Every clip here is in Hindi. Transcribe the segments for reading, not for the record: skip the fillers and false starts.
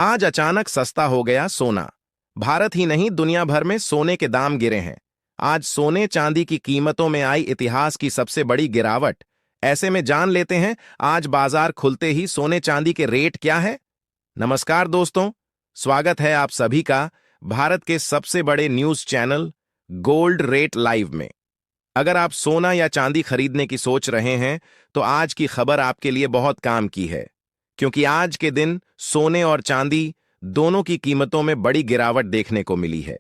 आज अचानक सस्ता हो गया सोना। भारत ही नहीं दुनिया भर में सोने के दाम गिरे हैं। आज सोने चांदी की कीमतों में आई इतिहास की सबसे बड़ी गिरावट। ऐसे में जान लेते हैं आज बाजार खुलते ही सोने चांदी के रेट क्या है। नमस्कार दोस्तों, स्वागत है आप सभी का भारत के सबसे बड़े news channel gold rate live में। अगर आप सोना या चांदी खरीदने की सोच रहे हैं तो आज की खबर आपके लिए बहुत काम की है, क्योंकि आज के दिन सोने और चांदी दोनों की कीमतों में बड़ी गिरावट देखने को मिली है।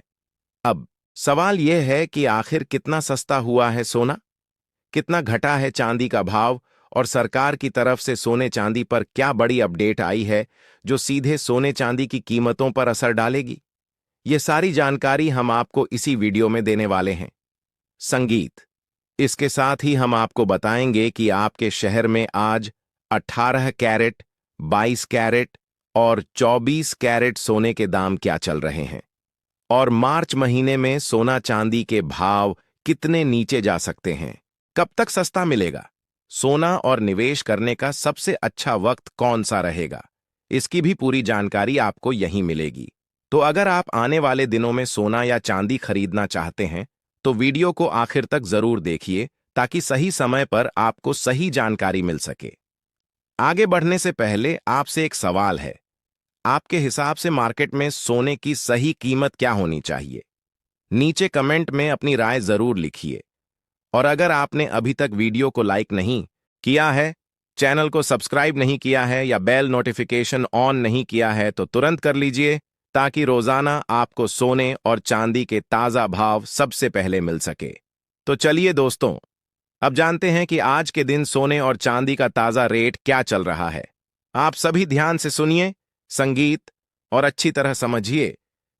अब सवाल यह है कि आखिर कितना सस्ता हुआ है सोना, कितना घटा है चांदी का भाव, और सरकार की तरफ से सोने चांदी पर क्या बड़ी अपडेट आई है जो सीधे सोने चांदी की कीमतों पर असर डालेगी। ये सारी जानकारी हम आपको इसी वीडियो में देने वाले हैं। संगीत, इसके साथ ही हम आपको बताएंगे कि आपके शहर में आज 18 कैरेट, 22 कैरेट और 24 कैरेट सोने के दाम क्या चल रहे हैं, और मार्च महीने में सोना चांदी के भाव कितने नीचे जा सकते हैं, कब तक सस्ता मिलेगा, सोना और निवेश करने का सबसे अच्छा वक्त कौन सा रहेगा, इसकी भी पूरी जानकारी आपको यहीं मिलेगी। तो अगर आप आने वाले दिनों में सोना या चांदी खरीदना चाहते हैं तो वीडियो को आखिर तक जरूर देखिए, ताकि सही समय पर आपको सही जानकारी मिल सके। आगे बढ़ने से पहले आपसे एक सवाल है, आपके हिसाब से मार्केट में सोने की सही कीमत क्या होनी चाहिए? नीचे कमेंट में अपनी राय जरूर लिखिए। और अगर आपने अभी तक वीडियो को लाइक नहीं किया है, चैनल को सब्सक्राइब नहीं किया है या बेल नोटिफिकेशन ऑन नहीं किया है तो तुरंत कर लीजिए, ताकि रोजाना आपको सोने और चांदी के ताजा भाव सबसे पहले मिल सके। तो चलिए दोस्तों, अब जानते हैं कि आज के दिन सोने और चांदी का ताजा रेट क्या चल रहा है। आप सभी ध्यान से सुनिए, संगीत, और अच्छी तरह समझिए,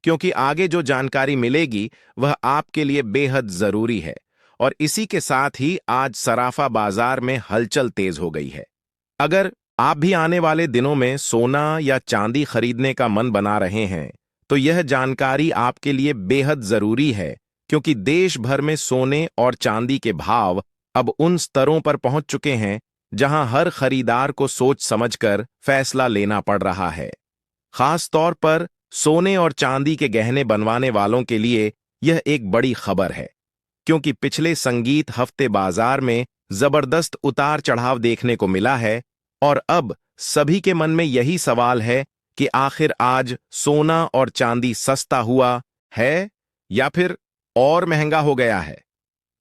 क्योंकि आगे जो जानकारी मिलेगी वह आपके लिए बेहद जरूरी है। और इसी के साथ ही आज सराफा बाजार में हलचल तेज हो गई है। अगर आप भी आने वाले दिनों में सोना या चांदी खरीदने का मन बना रहे हैं तो यह जानकारी आपके लिए बेहद जरूरी है, क्योंकि देश भर में सोने और चांदी के भाव अब उन स्तरों पर पहुंच चुके हैं जहां हर खरीदार को सोच समझकर फैसला लेना पड़ रहा है। खास तौर पर सोने और चांदी के गहने बनवाने वालों के लिए यह एक बड़ी खबर है, क्योंकि पिछले संगीत हफ्ते बाजार में जबरदस्त उतार चढ़ाव देखने को मिला है। और अब सभी के मन में यही सवाल है कि आखिर आज सोना और चांदी सस्ता हुआ है या फिर और महंगा हो गया है।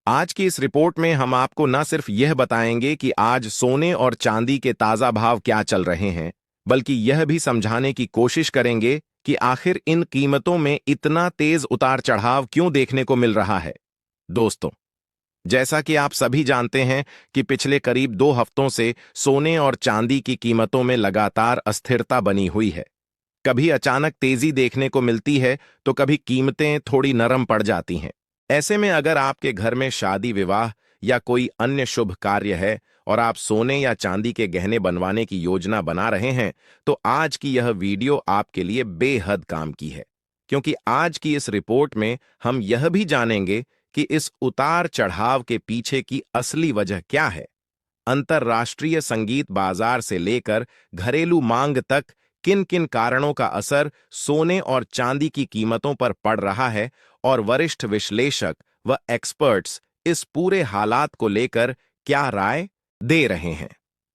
आज की इस रिपोर्ट में हम आपको न सिर्फ यह बताएंगे कि आज सोने और चांदी के ताजा भाव क्या चल रहे हैं, बल्कि यह भी समझाने की कोशिश करेंगे कि आखिर इन कीमतों में इतना तेज उतार चढ़ाव क्यों देखने को मिल रहा है। दोस्तों, जैसा कि आप सभी जानते हैं कि पिछले करीब 2 हफ्तों से सोने और चांदी की कीमतों में लगातार अस्थिरता बनी हुई है। कभी अचानक तेजी देखने को मिलती है तो कभी कीमतें थोड़ी नरम पड़ जाती हैं। ऐसे में अगर आपके घर में शादी विवाह या कोई अन्य शुभ कार्य है और आप सोने या चांदी के गहने बनवाने की योजना बना रहे हैं, तो आज की यह वीडियो आपके लिए बेहद काम की है, क्योंकि आज की इस रिपोर्ट में हम यह भी जानेंगे कि इस उतार चढ़ाव के पीछे की असली वजह क्या है। अंतर्राष्ट्रीय संगीत बाजार से लेकर घरेलू मांग तक किन किन कारणों का असर सोने और चांदी की कीमतों पर पड़ रहा है, और वरिष्ठ विश्लेषक व एक्सपर्ट्स इस पूरे हालात को लेकर क्या राय दे रहे हैं।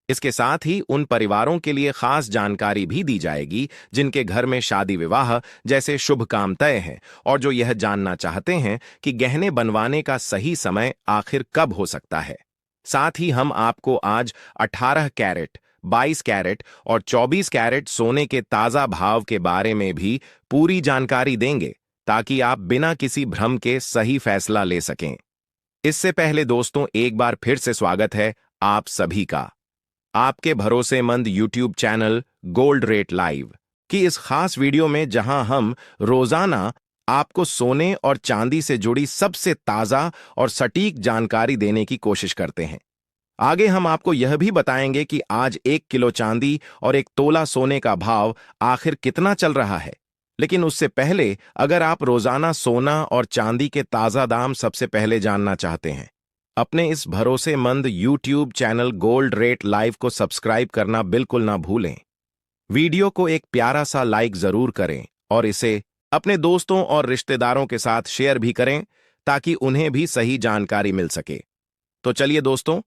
इसके साथ ही उन परिवारों के लिए खास जानकारी भी दी जाएगी जिनके घर में शादी विवाह जैसे शुभ काम तय हैं और जो यह जानना चाहते हैं कि गहने बनवाने का सही समय आखिर कब हो सकता है। साथ ही हम आपको आज 18 कैरेट, 22 कैरेट और 24 कैरेट सोने के ताजा भाव के बारे में भी पूरी जानकारी देंगे, ताकि आप बिना किसी भ्रम के सही फैसला ले सकें। इससे पहले दोस्तों, एक बार फिर से स्वागत है आप सभी का आपके भरोसेमंद YouTube channel gold rate live की इस खास वीडियो में, जहां हम रोजाना आपको सोने और चांदी से जुड़ी सबसे ताजा और सटीक जानकारी देने की कोशिश करते हैं। आगे हम आपको यह भी बताएंगे कि आज 1 किलो चांदी और 1 तोला सोने का भाव आखिर कितना चल रहा है। लेकिन उससे पहले, अगर आप रोजाना सोना और चांदी के ताजा दाम सबसे पहले जानना चाहते हैं, अपने इस भरोसेमंद YouTube channel gold rate live को सब्सक्राइब करना बिल्कुल ना भूलें। वीडियो को एक प्यारा सा लाइक जरूर करें और इसे अपने दोस्तों और रिश्तेदारों के साथ शेयर भी करें ताकि उन्हें भी सही जानकारी मिल सके। तो चलिए दोस्तों,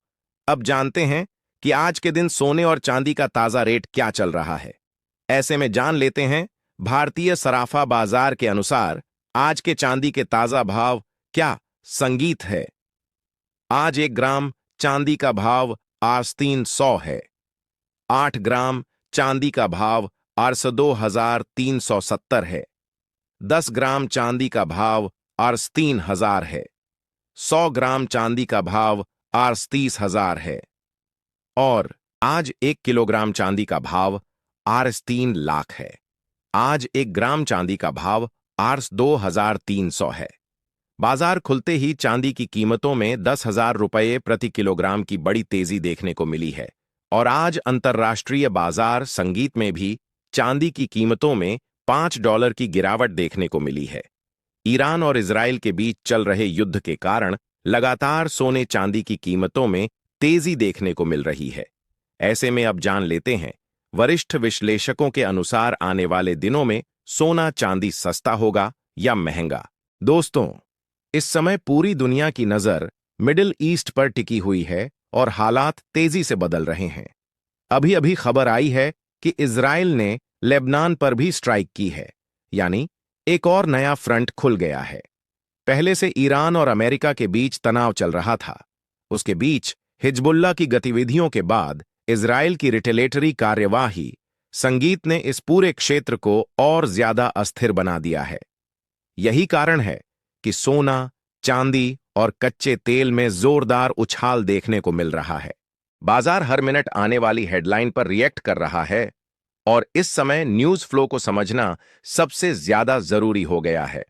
अब जानते हैं कि आज के दिन सोने और चांदी का ताजा रेट क्या चल रहा है। ऐसे में जान लेते हैं भारतीय सराफा बाजार के अनुसार आज के चांदी के ताजा भाव क्या संगीत है। आज 1 ग्राम चांदी का भाव आज 300 है। 8 ग्राम चांदी का भाव आज 2,370 है। 10 ग्राम चांदी का भाव आज 3,000 है। 100 ग्राम चांदी का भाव आज 30,000 है। और आज 1 किलोग्राम चांदी का भाव आज 3 लाख है। आज 1 ग्राम चांदी का भाव आज 2,300 है। बाजार खुलते ही चांदी की कीमतों में 10,000 रुपये प्रति किलोग्राम की बड़ी तेजी देखने को मिली है और आज अंतर्राष्ट्रीय बाजार संगीत में भी चांदी की कीमतों में $5 की गिरावट देखने को मिली है। ईरान और इजराइल के बीच चल रहे युद्ध के कारण लगातार सोने चांदी की कीमतों में तेजी देखने को मिल रही है। ऐसे में अब जान लेते हैं वरिष्ठ विश्लेषकों के अनुसार आने वाले दिनों में सोना चांदी सस्ता होगा या महंगा। दोस्तों, इस समय पूरी दुनिया की नजर मिडिल ईस्ट पर टिकी हुई है और हालात तेजी से बदल रहे हैं। अभी अभी खबर आई है कि इजराइल ने लेबनान पर भी स्ट्राइक की है, यानी एक और नया फ्रंट खुल गया है। पहले से ईरान और अमेरिका के बीच तनाव चल रहा था। उसके बीच हिजबुल्लाह की गतिविधियों के बाद इजराइल की रिटेलेटरी कार्यवाही संगीत ने इस पूरे क्षेत्र को और ज्यादा अस्थिर बना दिया है। यही कारण है कि सोना, चांदी और कच्चे तेल में जोरदार उछाल देखने को मिल रहा है। बाजार हर मिनट आने वाली हेडलाइन पर रिएक्ट कर रहा है और इस समय न्यूज फ्लो को समझना सबसे ज्यादा जरूरी हो गया है।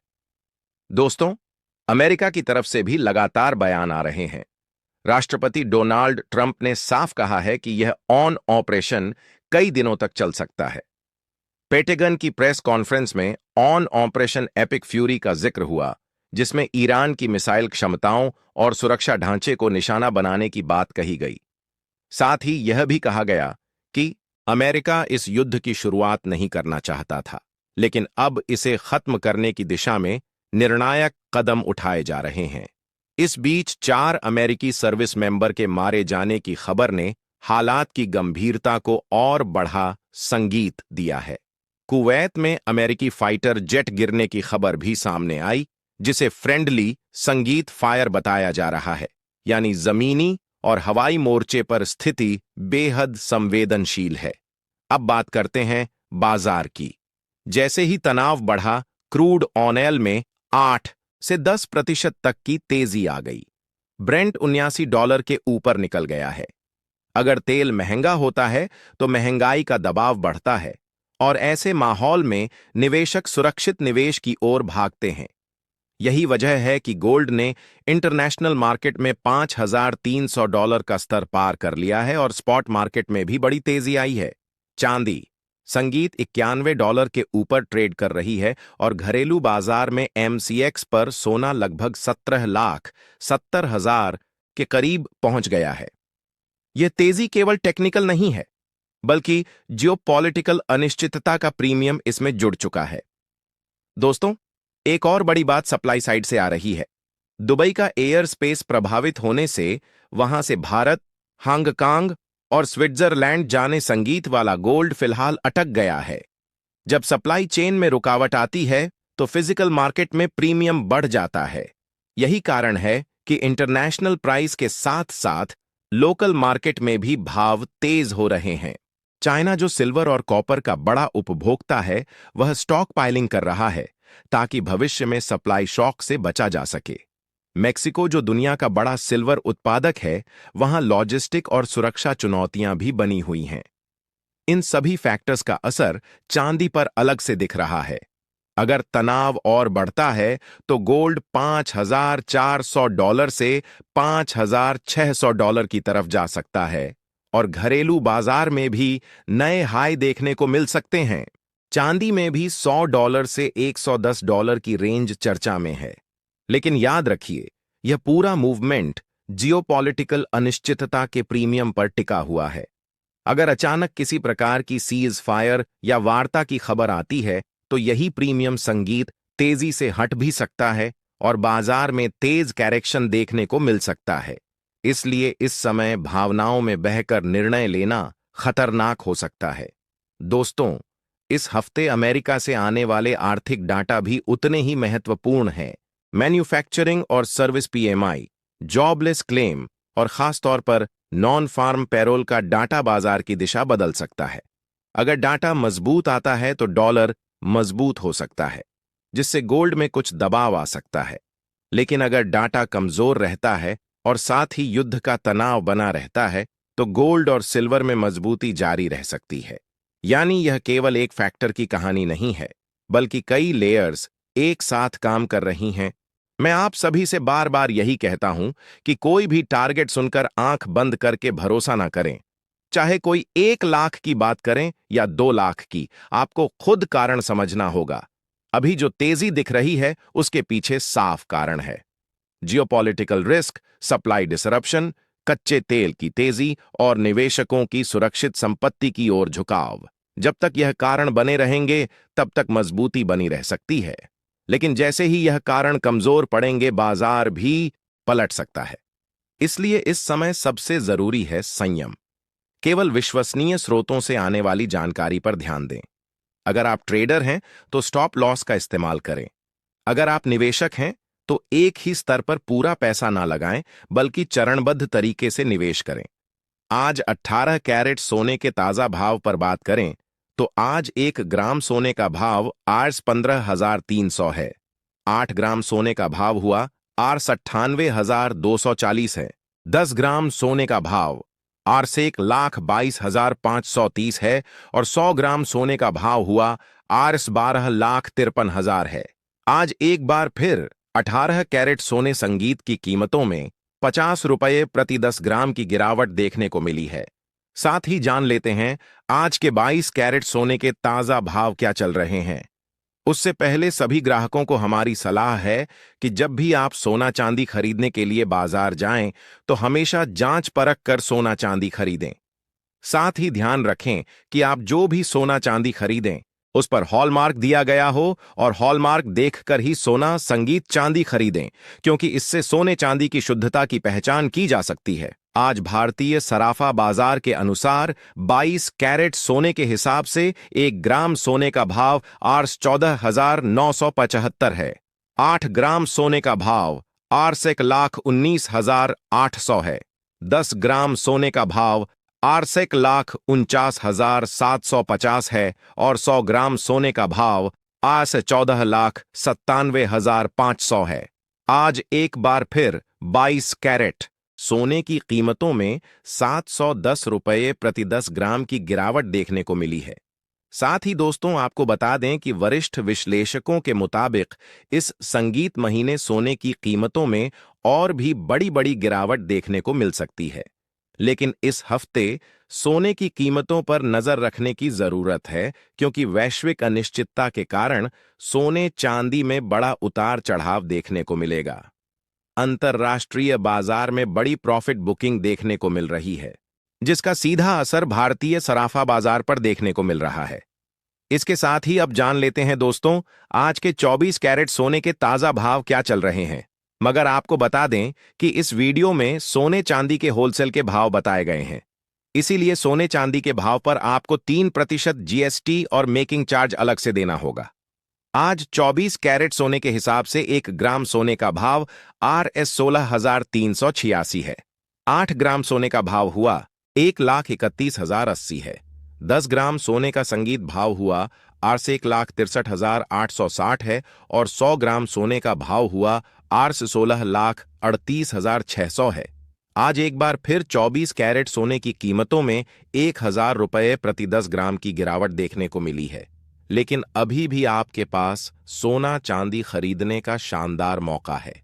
दोस्तों, अमेरिका की तरफ से भी लगातार बयान आ रहे हैं। राष्ट्रपति डोनाल्ड ट्रंप ने साफ कहा है कि यह ऑन ऑपरेशन कई दिनों तक चल सकता है। पेंटागन की प्रेस कॉन्फ्रेंस में ऑन ऑपरेशन एपिक फ्यूरी का जिक्र हुआ, जिसमें ईरान की मिसाइल क्षमताओं और सुरक्षा ढांचे को निशाना बनाने की बात कही गई। साथ ही यह भी कहा गया कि अमेरिका इस युद्ध की शुरुआत नहीं करना चाहता था, लेकिन अब इसे खत्म करने की दिशा में निर्णायक कदम उठाए जा रहे हैं। इस बीच 4 अमेरिकी सर्विस मेंबर के मारे जाने की खबर ने हालात की गंभीरता को और बढ़ा संगीत दिया है। कुवैत में अमेरिकी फाइटर जेट गिरने की खबर भी सामने आई, जिसे फ्रेंडली संगीत फायर बताया जा रहा है, यानी जमीनी और हवाई मोर्चे पर स्थिति बेहद संवेदनशील है। अब बात करते हैं बाजार की। जैसे ही तनाव बढ़ा, क्रूड ऑयल में 8 से 10% तक की तेजी आ गई। ब्रेंट $79 के ऊपर निकल गया है। अगर तेल महंगा होता है तो महंगाई का दबाव बढ़ता है और ऐसे माहौल में निवेशक सुरक्षित निवेश की ओर भागते हैं। यही वजह है कि गोल्ड ने इंटरनेशनल मार्केट में $5,300 का स्तर पार कर लिया है और स्पॉट मार्केट में भी बड़ी तेजी आई है। चांदी संगीत $91 के ऊपर ट्रेड कर रही है और घरेलू बाजार में MCX पर सोना लगभग 17,70,000 के करीब पहुंच गया है। यह तेजी केवल टेक्निकल नहीं है, बल्कि जियोपॉलिटिकल अनिश्चितता का प्रीमियम इसमें जुड़ चुका है। दोस्तों, एक और बड़ी बात सप्लाई साइड से आ रही है। दुबई का एयर स्पेस प्रभावित होने से वहां से भारत, हांगकांग और स्विट्जरलैंड जाने संगीत वाला गोल्ड फिलहाल अटक गया है। जब सप्लाई चेन में रुकावट आती है तो फिजिकल मार्केट में प्रीमियम बढ़ जाता है। यही कारण है कि इंटरनेशनल प्राइस के साथ साथ लोकल मार्केट में भी भाव तेज हो रहे हैं। चाइना, जो सिल्वर और कॉपर का बड़ा उपभोक्ता है, वह स्टॉक पाइलिंग कर रहा है ताकि भविष्य में सप्लाई शॉक से बचा जा सके। मेक्सिको, जो दुनिया का बड़ा सिल्वर उत्पादक है, वहां लॉजिस्टिक और सुरक्षा चुनौतियां भी बनी हुई हैं। इन सभी फैक्टर्स का असर चांदी पर अलग से दिख रहा है। अगर तनाव और बढ़ता है तो गोल्ड $5,400 से $5,600 की तरफ जा सकता है और घरेलू बाजार में भी नए हाई देखने को मिल सकते हैं। चांदी में भी $100 से $110 की रेंज चर्चा में है। लेकिन याद रखिए, यह पूरा मूवमेंट जियोपॉलिटिकल अनिश्चितता के प्रीमियम पर टिका हुआ है। अगर अचानक किसी प्रकार की सीज फायर या वार्ता की खबर आती है तो यही प्रीमियम संगीत तेजी से हट भी सकता है और बाजार में तेज करेक्शन देखने को मिल सकता है। इसलिए इस समय भावनाओं में बहकर निर्णय लेना खतरनाक हो सकता है। दोस्तों, इस हफ्ते अमेरिका से आने वाले आर्थिक डाटा भी उतने ही महत्वपूर्ण हैं। मैन्युफैक्चरिंग और सर्विस पीएमआई, जॉबलेस क्लेम और खासतौर पर नॉन फार्म पैरोल का डाटा बाजार की दिशा बदल सकता है। अगर डाटा मजबूत आता है तो डॉलर मजबूत हो सकता है, जिससे गोल्ड में कुछ दबाव आ सकता है। लेकिन अगर डाटा कमजोर रहता है और साथ ही युद्ध का तनाव बना रहता है तो गोल्ड और सिल्वर में मजबूती जारी रह सकती है। यानी यह केवल एक फैक्टर की कहानी नहीं है, बल्कि कई लेयर्स एक साथ काम कर रही हैं। मैं आप सभी से बार बार यही कहता हूं कि कोई भी टारगेट सुनकर आंख बंद करके भरोसा ना करें। चाहे कोई 1 लाख की बात करें या 2 लाख की, आपको खुद कारण समझना होगा। अभी जो तेजी दिख रही है उसके पीछे साफ कारण है। जियोपॉलिटिकल रिस्क, सप्लाई डिसरप्शन, कच्चे तेल की तेजी और निवेशकों की सुरक्षित संपत्ति की ओर झुकाव। जब तक यह कारण बने रहेंगे तब तक मजबूती बनी रह सकती है। लेकिन जैसे ही यह कारण कमजोर पड़ेंगे बाजार भी पलट सकता है। इसलिए इस समय सबसे जरूरी है संयम। केवल विश्वसनीय स्रोतों से आने वाली जानकारी पर ध्यान दें। अगर आप ट्रेडर हैं तो स्टॉप लॉस का इस्तेमाल करें। अगर आप निवेशक हैं तो एक ही स्तर पर पूरा पैसा ना लगाएं, बल्कि चरणबद्ध तरीके से निवेश करें। आज 18 कैरेट सोने के ताजा भाव पर बात करें तो आज 1 ग्राम सोने का भाव आज 15,300 है। 8 ग्राम सोने का भाव हुआ आज 98,240 है। 10 ग्राम सोने का भाव आज से 1,22,530 है और 100 ग्राम सोने का भाव हुआ आज 12,53,000 है। आज एक बार फिर 18 कैरेट सोने संगीत की कीमतों में 50 रुपये प्रति 10 ग्राम की गिरावट देखने को मिली है। साथ ही जान लेते हैं आज के 22 कैरेट सोने के ताजा भाव क्या चल रहे हैं। उससे पहले सभी ग्राहकों को हमारी सलाह है कि जब भी आप सोना चांदी खरीदने के लिए बाजार जाएं तो हमेशा जांच परख कर सोना चांदी खरीदें। साथ ही ध्यान रखें कि आप जो भी सोना चांदी खरीदें उस पर हॉलमार्क दिया गया हो और हॉलमार्क देखकर ही सोना संगीत चांदी खरीदें, क्योंकि इससे सोने चांदी की शुद्धता की पहचान की जा सकती है। आज भारतीय सराफा बाजार के अनुसार 22 कैरेट सोने के हिसाब से 1 ग्राम सोने का भाव आज 14,975 है। 8 ग्राम सोने का भाव आज 1,19,800 है। 10 ग्राम सोने का भाव आज 1,49,750 है और 100 ग्राम सोने का भाव आज 14,97,500 है। आज एक बार फिर 22 कैरेट सोने की कीमतों में 710 रुपये प्रति 10 ग्राम की गिरावट देखने को मिली है। साथ ही दोस्तों, आपको बता दें कि वरिष्ठ विश्लेषकों के मुताबिक इस संगीत महीने सोने की कीमतों में और भी बड़ी बड़ी गिरावट देखने को मिल सकती है। लेकिन इस हफ्ते सोने की कीमतों पर नजर रखने की जरूरत है, क्योंकि वैश्विक अनिश्चितता के कारण सोने चांदी में बड़ा उतार चढ़ाव देखने को मिलेगा। अंतर्राष्ट्रीय बाजार में बड़ी प्रॉफिट बुकिंग देखने को मिल रही है, जिसका सीधा असर भारतीय सराफा बाजार पर देखने को मिल रहा है। इसके साथ ही अब जान लेते हैं दोस्तों, आज के 24 कैरेट सोने के ताजा भाव क्या चल रहे हैं। मगर आपको बता दें कि इस वीडियो में सोने चांदी के होलसेल के भाव बताए गए हैं, इसीलिए सोने चांदी के भाव पर आपको 3% जीएसटी और मेकिंग चार्ज अलग से देना होगा। आज 24 कैरेट सोने के हिसाब से 1 ग्राम सोने का भाव RS 16,386 है। 8 ग्राम सोने का भाव हुआ 1,31,080 है। 10 ग्राम सोने का संगीत भाव हुआ RS 1,63,860 है और 100 ग्राम सोने का भाव हुआ RS 16,38,600 है। आज एक बार फिर 24 कैरेट सोने की कीमतों में 1,000 रुपये प्रति 10 ग्राम की गिरावट देखने को मिली है। लेकिन अभी भी आपके पास सोना चांदी खरीदने का शानदार मौका है।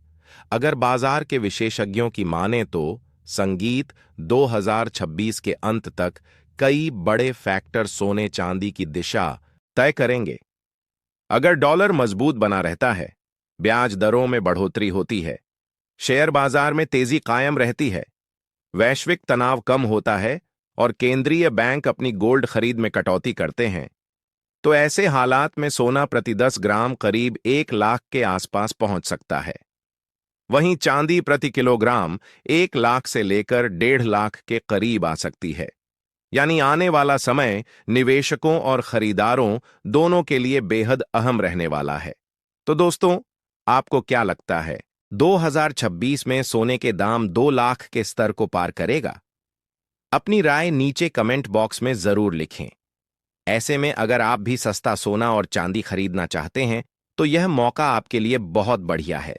अगर बाजार के विशेषज्ञों की माने तो संगीत 2026 के अंत तक कई बड़े फैक्टर सोने चांदी की दिशा तय करेंगे। अगर डॉलर मजबूत बना रहता है, ब्याज दरों में बढ़ोतरी होती है, शेयर बाजार में तेजी कायम रहती है, वैश्विक तनाव कम होता है और केंद्रीय बैंक अपनी गोल्ड खरीद में कटौती करते हैं, तो ऐसे हालात में सोना प्रति 10 ग्राम करीब 1 लाख के आसपास पहुंच सकता है। वहीं चांदी प्रति किलोग्राम 1 लाख से लेकर 1.5 लाख के करीब आ सकती है। यानी आने वाला समय निवेशकों और खरीदारों दोनों के लिए बेहद अहम रहने वाला है। तो दोस्तों, आपको क्या लगता है, 2026 में सोने के दाम 2 लाख के स्तर को पार करेगा? अपनी राय नीचे कमेंट बॉक्स में जरूर लिखें। ऐसे में अगर आप भी सस्ता सोना और चांदी खरीदना चाहते हैं, तो यह मौका आपके लिए बहुत बढ़िया है।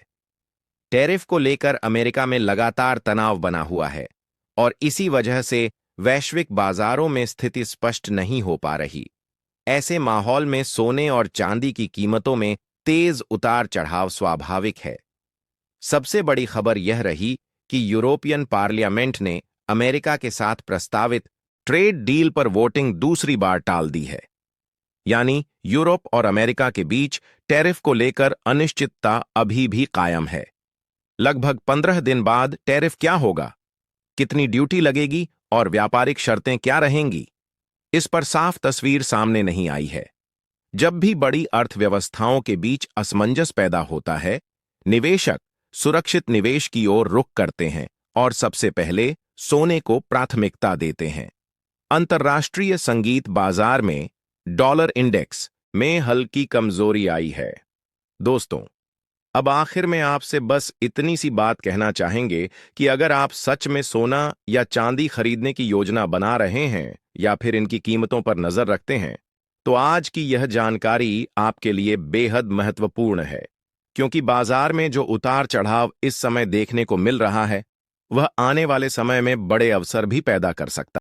टैरिफ को लेकर अमेरिका में लगातार तनाव बना हुआ है और इसी वजह से वैश्विक बाजारों में स्थिति स्पष्ट नहीं हो पा रही। ऐसे माहौल में सोने और चांदी की कीमतों में तेज उतार चढ़ाव स्वाभाविक है। सबसे बड़ी खबर यह रही कि यूरोपियन पार्लियामेंट ने अमेरिका के साथ प्रस्तावित ट्रेड डील पर वोटिंग दूसरी बार टाल दी है। यानी यूरोप और अमेरिका के बीच टैरिफ को लेकर अनिश्चितता अभी भी कायम है। लगभग 15 दिन बाद टैरिफ क्या होगा, कितनी ड्यूटी लगेगी और व्यापारिक शर्तें क्या रहेंगी, इस पर साफ तस्वीर सामने नहीं आई है। जब भी बड़ी अर्थव्यवस्थाओं के बीच असमंजस पैदा होता है, निवेशक सुरक्षित निवेश की ओर रुख करते हैं और सबसे पहले सोने को प्राथमिकता देते हैं। अंतर्राष्ट्रीय संगीत बाजार में डॉलर इंडेक्स में हल्की कमजोरी आई है। दोस्तों, अब आखिर में आपसे बस इतनी सी बात कहना चाहेंगे कि अगर आप सच में सोना या चांदी खरीदने की योजना बना रहे हैं या फिर इनकी कीमतों पर नजर रखते हैं, तो आज की यह जानकारी आपके लिए बेहद महत्वपूर्ण है, क्योंकि बाजार में जो उतार चढ़ाव इस समय देखने को मिल रहा है, वह आने वाले समय में बड़े अवसर भी पैदा कर सकता है।